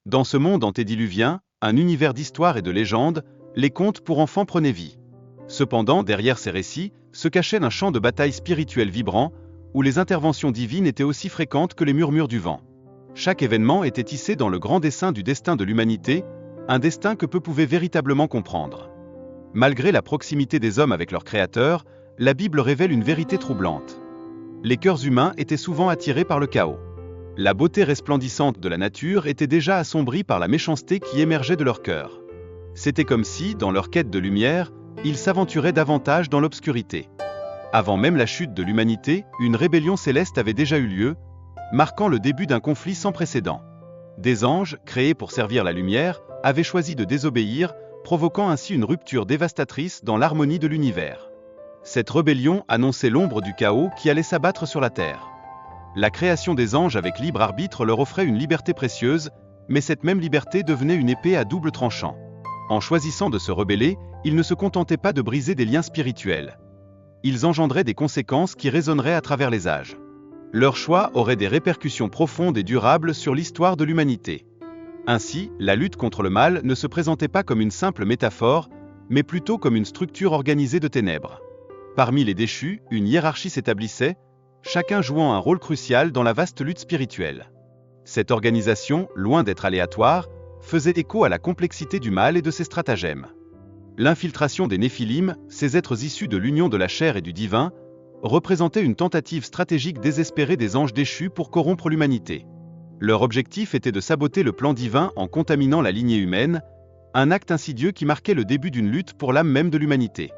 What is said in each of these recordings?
Dans ce monde antédiluvien, un univers d'histoire et de légendes, les contes pour enfants prenaient vie. Cependant, derrière ces récits, se cachait un champ de bataille spirituelle vibrant, où les interventions divines étaient aussi fréquentes que les murmures du vent. Chaque événement était tissé dans le grand dessin du destin de l'humanité, un destin que peu pouvaient véritablement comprendre. Malgré la proximité des hommes avec leur Créateur, la Bible révèle une vérité troublante. Les cœurs humains étaient souvent attirés par le chaos. La beauté resplendissante de la nature était déjà assombrie par la méchanceté qui émergeait de leur cœur. C'était comme si, dans leur quête de lumière, ils s'aventuraient davantage dans l'obscurité. Avant même la chute de l'humanité, une rébellion céleste avait déjà eu lieu, marquant le début d'un conflit sans précédent. Des anges, créés pour servir la lumière, avaient choisi de désobéir, provoquant ainsi une rupture dévastatrice dans l'harmonie de l'univers. Cette rébellion annonçait l'ombre du chaos qui allait s'abattre sur la terre. La création des anges avec libre arbitre leur offrait une liberté précieuse, mais cette même liberté devenait une épée à double tranchant. En choisissant de se rebeller, ils ne se contentaient pas de briser des liens spirituels. Ils engendraient des conséquences qui résonneraient à travers les âges. Leur choix aurait des répercussions profondes et durables sur l'histoire de l'humanité. Ainsi, la lutte contre le mal ne se présentait pas comme une simple métaphore, mais plutôt comme une structure organisée de ténèbres. Parmi les déchus, une hiérarchie s'établissait, chacun jouant un rôle crucial dans la vaste lutte spirituelle. Cette organisation, loin d'être aléatoire, faisait écho à la complexité du mal et de ses stratagèmes. L'infiltration des Néphilim, ces êtres issus de l'union de la chair et du divin, représentait une tentative stratégique désespérée des anges déchus pour corrompre l'humanité. Leur objectif était de saboter le plan divin en contaminant la lignée humaine, un acte insidieux qui marquait le début d'une lutte pour l'âme même de l'humanité.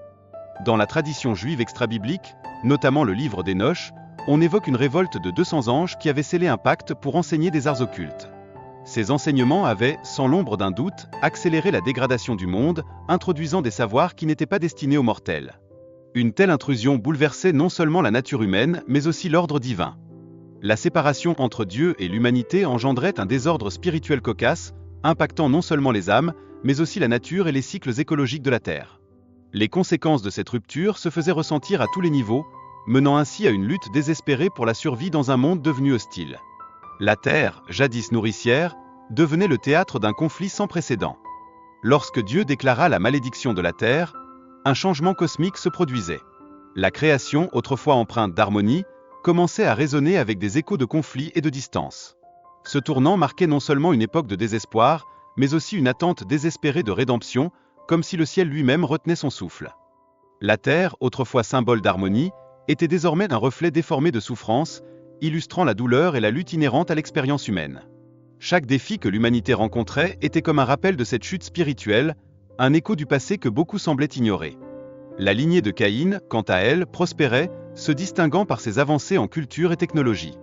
Dans la tradition juive extra-biblique, notamment le livre d'Enoch, on évoque une révolte de 200 anges qui avaient scellé un pacte pour enseigner des arts occultes. Ces enseignements avaient, sans l'ombre d'un doute, accéléré la dégradation du monde, introduisant des savoirs qui n'étaient pas destinés aux mortels. Une telle intrusion bouleversait non seulement la nature humaine, mais aussi l'ordre divin. La séparation entre Dieu et l'humanité engendrait un désordre spirituel cocasse, impactant non seulement les âmes, mais aussi la nature et les cycles écologiques de la Terre. Les conséquences de cette rupture se faisaient ressentir à tous les niveaux, menant ainsi à une lutte désespérée pour la survie dans un monde devenu hostile. La Terre, jadis nourricière, devenait le théâtre d'un conflit sans précédent. Lorsque Dieu déclara la malédiction de la Terre, un changement cosmique se produisait. La création, autrefois empreinte d'harmonie, commençait à résonner avec des échos de conflit et de distance. Ce tournant marquait non seulement une époque de désespoir, mais aussi une attente désespérée de rédemption, comme si le ciel lui-même retenait son souffle. La Terre, autrefois symbole d'harmonie, était désormais un reflet déformé de souffrance, illustrant la douleur et la lutte inhérente à l'expérience humaine. Chaque défi que l'humanité rencontrait était comme un rappel de cette chute spirituelle, un écho du passé que beaucoup semblaient ignorer. La lignée de Caïn, quant à elle, prospérait, se distinguant par ses avancées en culture et technologie.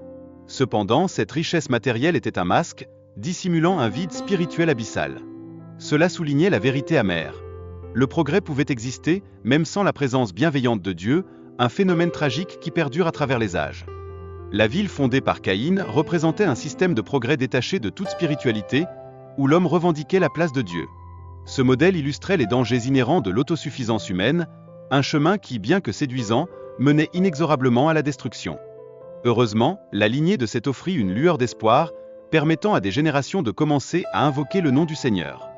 Cependant, cette richesse matérielle était un masque, dissimulant un vide spirituel abyssal. Cela soulignait la vérité amère. Le progrès pouvait exister, même sans la présence bienveillante de Dieu, un phénomène tragique qui perdure à travers les âges. La ville fondée par Caïn représentait un système de progrès détaché de toute spiritualité, où l'homme revendiquait la place de Dieu. Ce modèle illustrait les dangers inhérents de l'autosuffisance humaine, un chemin qui, bien que séduisant, menait inexorablement à la destruction. Heureusement, la lignée de cette offrit une lueur d'espoir, permettant à des générations de commencer à invoquer le nom du Seigneur.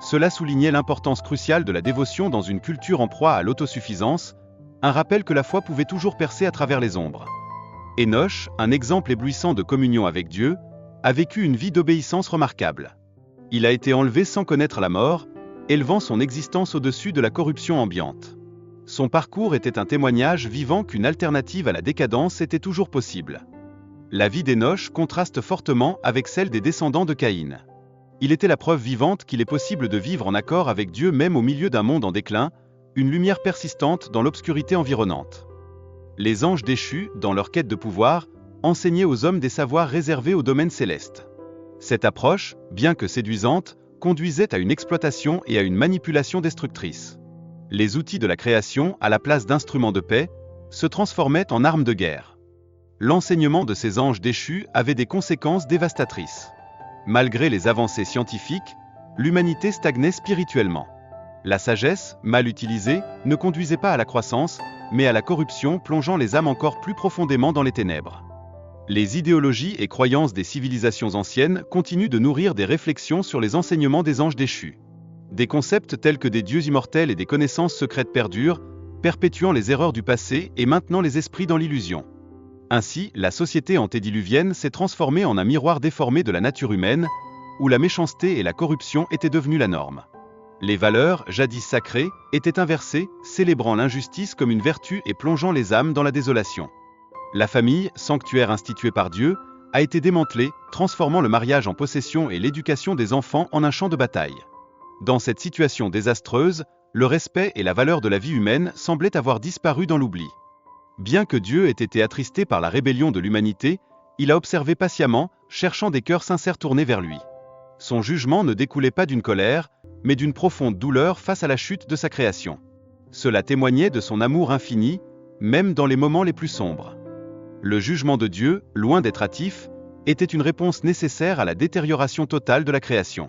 Cela soulignait l'importance cruciale de la dévotion dans une culture en proie à l'autosuffisance, un rappel que la foi pouvait toujours percer à travers les ombres. Enoch, un exemple éblouissant de communion avec Dieu, a vécu une vie d'obéissance remarquable. Il a été enlevé sans connaître la mort, élevant son existence au-dessus de la corruption ambiante. Son parcours était un témoignage vivant qu'une alternative à la décadence était toujours possible. La vie d'Enoch contraste fortement avec celle des descendants de Caïn. Il était la preuve vivante qu'il est possible de vivre en accord avec Dieu même au milieu d'un monde en déclin, une lumière persistante dans l'obscurité environnante. Les anges déchus, dans leur quête de pouvoir, enseignaient aux hommes des savoirs réservés au domaine céleste. Cette approche, bien que séduisante, conduisait à une exploitation et à une manipulation destructrice. Les outils de la création, à la place d'instruments de paix, se transformaient en armes de guerre. L'enseignement de ces anges déchus avait des conséquences dévastatrices. Malgré les avancées scientifiques, l'humanité stagnait spirituellement. La sagesse, mal utilisée, ne conduisait pas à la croissance, mais à la corruption, plongeant les âmes encore plus profondément dans les ténèbres. Les idéologies et croyances des civilisations anciennes continuent de nourrir des réflexions sur les enseignements des anges déchus. Des concepts tels que des dieux immortels et des connaissances secrètes perdurent, perpétuant les erreurs du passé et maintenant les esprits dans l'illusion. Ainsi, la société antédiluvienne s'est transformée en un miroir déformé de la nature humaine, où la méchanceté et la corruption étaient devenues la norme. Les valeurs, jadis sacrées, étaient inversées, célébrant l'injustice comme une vertu et plongeant les âmes dans la désolation. La famille, sanctuaire institué par Dieu, a été démantelée, transformant le mariage en possession et l'éducation des enfants en un champ de bataille. Dans cette situation désastreuse, le respect et la valeur de la vie humaine semblaient avoir disparu dans l'oubli. Bien que Dieu ait été attristé par la rébellion de l'humanité, il a observé patiemment, cherchant des cœurs sincères tournés vers lui. Son jugement ne découlait pas d'une colère, mais d'une profonde douleur face à la chute de sa création. Cela témoignait de son amour infini, même dans les moments les plus sombres. Le jugement de Dieu, loin d'être hâtif, était une réponse nécessaire à la détérioration totale de la création.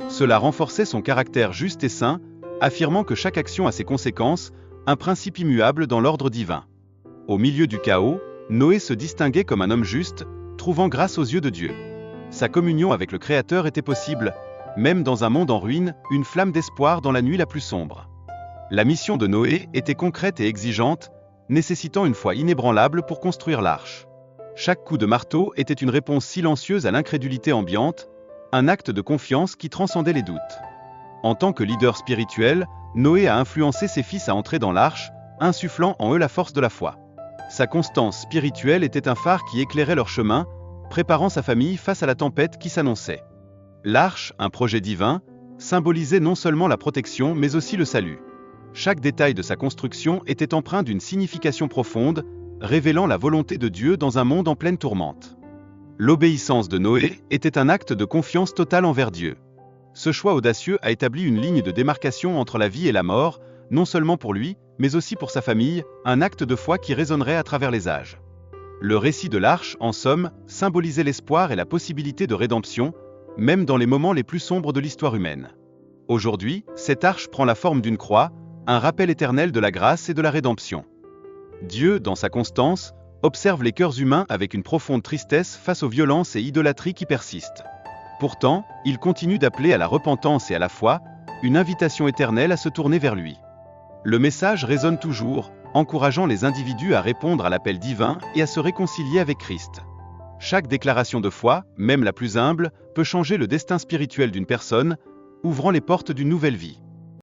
Cela renforçait son caractère juste et saint, affirmant que chaque action a ses conséquences, un principe immuable dans l'ordre divin. Au milieu du chaos, Noé se distinguait comme un homme juste, trouvant grâce aux yeux de Dieu. Sa communion avec le Créateur était possible, même dans un monde en ruine, une flamme d'espoir dans la nuit la plus sombre. La mission de Noé était concrète et exigeante, nécessitant une foi inébranlable pour construire l'arche. Chaque coup de marteau était une réponse silencieuse à l'incrédulité ambiante, un acte de confiance qui transcendait les doutes. En tant que leader spirituel, Noé a influencé ses fils à entrer dans l'arche, insufflant en eux la force de la foi. Sa constance spirituelle était un phare qui éclairait leur chemin, préparant sa famille face à la tempête qui s'annonçait. L'arche, un projet divin, symbolisait non seulement la protection mais aussi le salut. Chaque détail de sa construction était empreint d'une signification profonde, révélant la volonté de Dieu dans un monde en pleine tourmente. L'obéissance de Noé était un acte de confiance totale envers Dieu. Ce choix audacieux a établi une ligne de démarcation entre la vie et la mort, non seulement pour lui, mais aussi pour sa famille, un acte de foi qui résonnerait à travers les âges. Le récit de l'arche, en somme, symbolisait l'espoir et la possibilité de rédemption, même dans les moments les plus sombres de l'histoire humaine. Aujourd'hui, cette arche prend la forme d'une croix, un rappel éternel de la grâce et de la rédemption. Dieu, dans sa constance, observe les cœurs humains avec une profonde tristesse face aux violences et idolâtries qui persistent. Pourtant, il continue d'appeler à la repentance et à la foi, une invitation éternelle à se tourner vers lui. Le message résonne toujours, encourageant les individus à répondre à l'appel divin et à se réconcilier avec Christ. Chaque déclaration de foi, même la plus humble, peut changer le destin spirituel d'une personne, ouvrant les portes d'une nouvelle vie.